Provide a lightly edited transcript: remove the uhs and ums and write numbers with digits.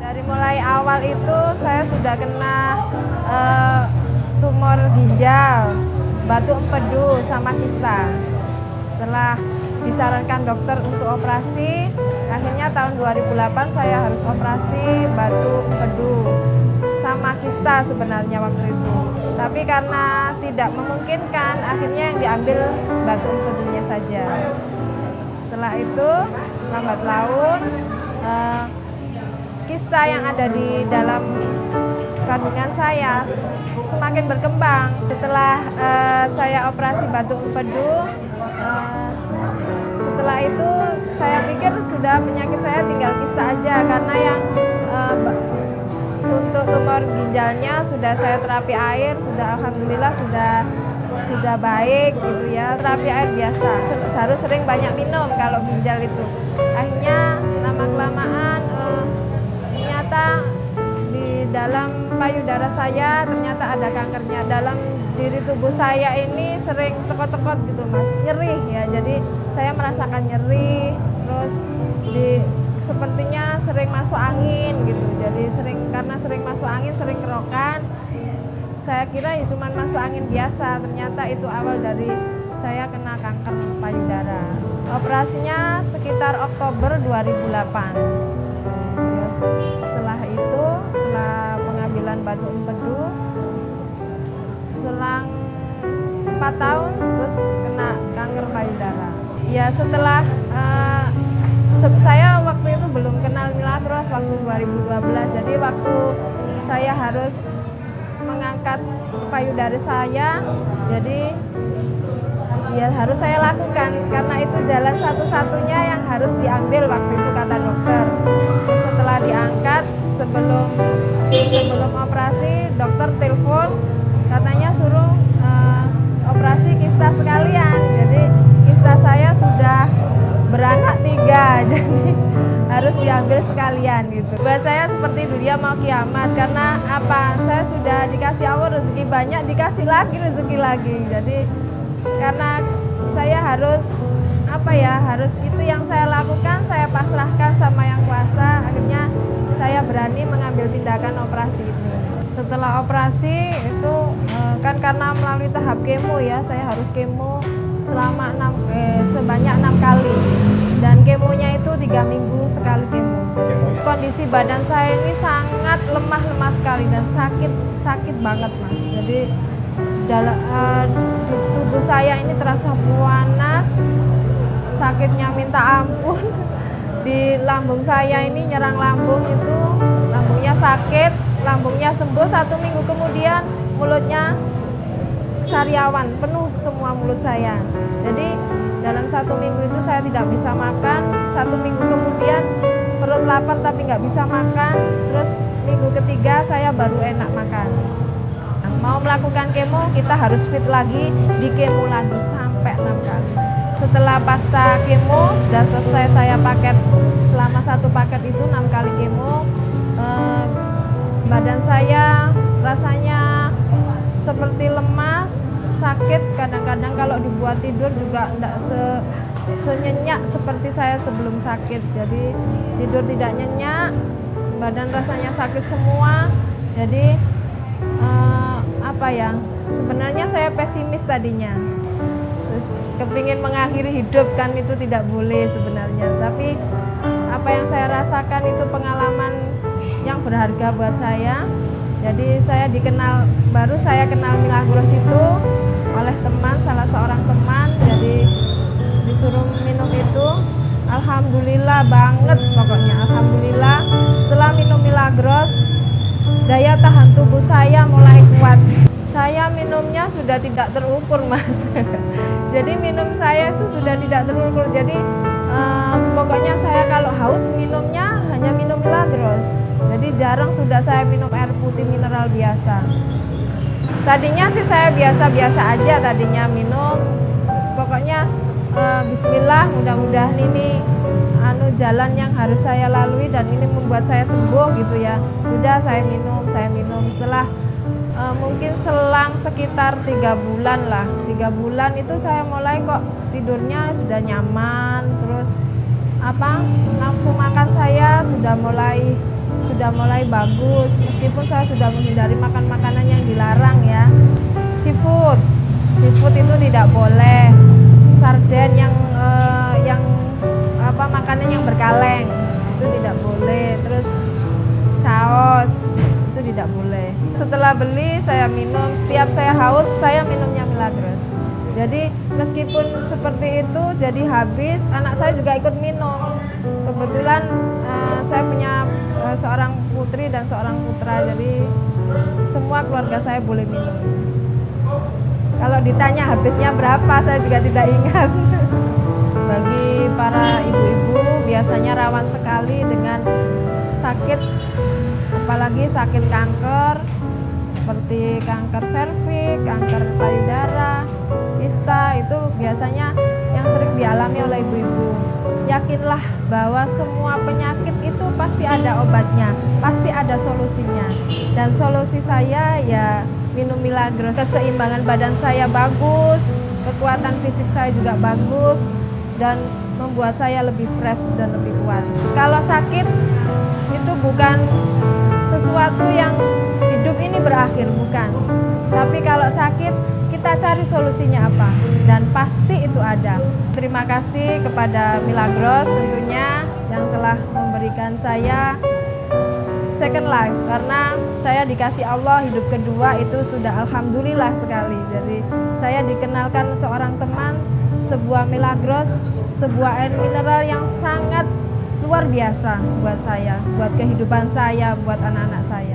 Dari mulai awal itu saya sudah kena tumor ginjal, batu empedu, sama kista. Setelah disarankan dokter untuk operasi, akhirnya tahun 2008 saya harus operasi batu empedu sama kista sebenarnya waktu itu. Tapi karena tidak memungkinkan, akhirnya yang diambil batu empedunya saja. Setelah itu, lambat laun, kista yang ada di dalam kandungan saya semakin berkembang. Setelah saya operasi batu empedu, setelah itu saya pikir sudah penyakit saya tinggal kista aja, karena yang untuk tumor ginjalnya sudah saya terapi air, sudah alhamdulillah sudah baik gitu ya, terapi air biasa. Harus sering banyak minum kalau ginjal itu. Akhirnya lama-kelamaan ternyata di dalam payudara saya ternyata ada kankernya. Dalam diri tubuh saya ini sering cekot-cekot gitu Mas, nyeri ya. Jadi saya merasakan nyeri, terus sepertinya sering masuk angin gitu. Jadi karena sering masuk angin, sering kerokan. Saya kira ya cuma masuk angin biasa, ternyata itu awal dari saya kena kanker payudara. Operasinya sekitar Oktober 2008. Terus setelah itu, setelah pengambilan batu empedu, selang 4 tahun terus kena kanker payudara. Ya setelah saya waktu itu belum kenal Milagros waktu 2012, jadi waktu saya harus mengangkat payudara saya, jadi ya harus saya lakukan karena itu jalan satu-satunya yang harus diambil waktu itu kata dokter. Terus setelah diangkat, sebelum operasi dokter telepon katanya suruh operasi kista sekalian. Jadi kista saya sudah beranak 3, jadi harus diambil sekalian gitu. Buat saya seperti dunia mau kiamat, karena apa? Saya sudah dikasih Allah rezeki banyak, dikasih lagi rezeki lagi. Jadi karena saya harus harus itu yang saya lakukan, saya pasrahkan sama yang kuasa. Akhirnya saya berani mengambil tindakan operasi ini. Setelah operasi itu kan karena melalui tahap kemo ya, saya harus kemo selama sebanyak 6 kali, dan kemonya itu 3 minggu sekali kemo. Kondisi badan saya ini sangat lemah sekali dan sakit banget Mas. Jadi tubuh saya ini terasa panas, sakitnya minta ampun. Di lambung saya ini nyerang lambung itu, lambungnya sakit, lambungnya sembuh 1 minggu kemudian mulutnya sariawan, penuh semua mulut saya. Jadi dalam 1 minggu itu saya tidak bisa makan, 1 minggu kemudian perut lapar tapi nggak bisa makan, terus minggu ketiga saya baru enak makan. Mau melakukan kemo kita harus fit lagi, di kemo lagi sampai 6 kali. Setelah pasca kemo sudah selesai saya paket, selama 1 paket itu 6 kali kemo, badan saya rasanya seperti lemas, sakit, kadang-kadang kalau dibuat tidur juga tidak senyenyak seperti saya sebelum sakit. Jadi tidur tidak nyenyak, badan rasanya sakit semua. Jadi sebenarnya saya pesimis tadinya. Terus kepingin mengakhiri hidup, kan itu tidak boleh sebenarnya. Tapi apa yang saya rasakan itu pengalaman yang berharga buat saya. Jadi baru saya kenal Milagros itu oleh teman, salah seorang teman. Jadi disuruh minum itu, alhamdulillah banget pokoknya, alhamdulillah. Setelah minum Milagros, daya tahan tubuh saya mulai kuat. Saya minumnya sudah tidak terukur Mas. Jadi minum saya itu sudah tidak terukur. Jadi pokoknya saya kalau haus minumnya hanya minum Milagros. Jadi jarang sudah saya minum air putih mineral biasa. Tadinya sih saya biasa-biasa aja tadinya minum. Pokoknya bismillah, mudah-mudahan ini jalan yang harus saya lalui dan ini membuat saya sembuh gitu ya. Sudah saya minum. Setelah mungkin selang sekitar 3 bulan lah. 3 bulan itu saya mulai kok tidurnya sudah nyaman, terus nafsu makan saya sudah mulai sudah mulai bagus, meskipun saya sudah menghindari makan makanan yang dilarang ya. Seafood itu tidak boleh. Sarden yang makanan yang berkaleng itu tidak boleh. Terus saus itu tidak boleh. Setelah beli saya minum, setiap saya haus saya minumnya Milagros. Jadi meskipun seperti itu jadi habis, anak saya juga ikut minum. Kebetulan saya punya seorang putri dan seorang putra, jadi semua keluarga saya boleh minum. Kalau ditanya habisnya berapa, saya juga tidak ingat. Bagi para ibu-ibu biasanya rawan sekali dengan sakit, apalagi sakit kanker, seperti kanker serviks, kanker payudara, kista, itu biasanya yang sering dialami oleh ibu-ibu. Yakinlah bahwa semua penyakit itu pasti ada obatnya, pasti ada solusinya. Dan solusi saya ya minum Milagros. Keseimbangan badan saya bagus, kekuatan fisik saya juga bagus, dan membuat saya lebih fresh dan lebih kuat. Kalau sakit itu bukan sesuatu yang hidup ini berakhir, bukan. Tapi kalau sakit kita cari solusinya apa, dan pasti itu ada. Terima kasih kepada Milagros tentunya yang telah memberikan saya second life, karena saya dikasih Allah hidup kedua itu sudah alhamdulillah sekali. Jadi saya dikenalkan seorang teman sebuah Milagros, sebuah air mineral yang sangat luar biasa buat saya, buat kehidupan saya, buat anak-anak saya.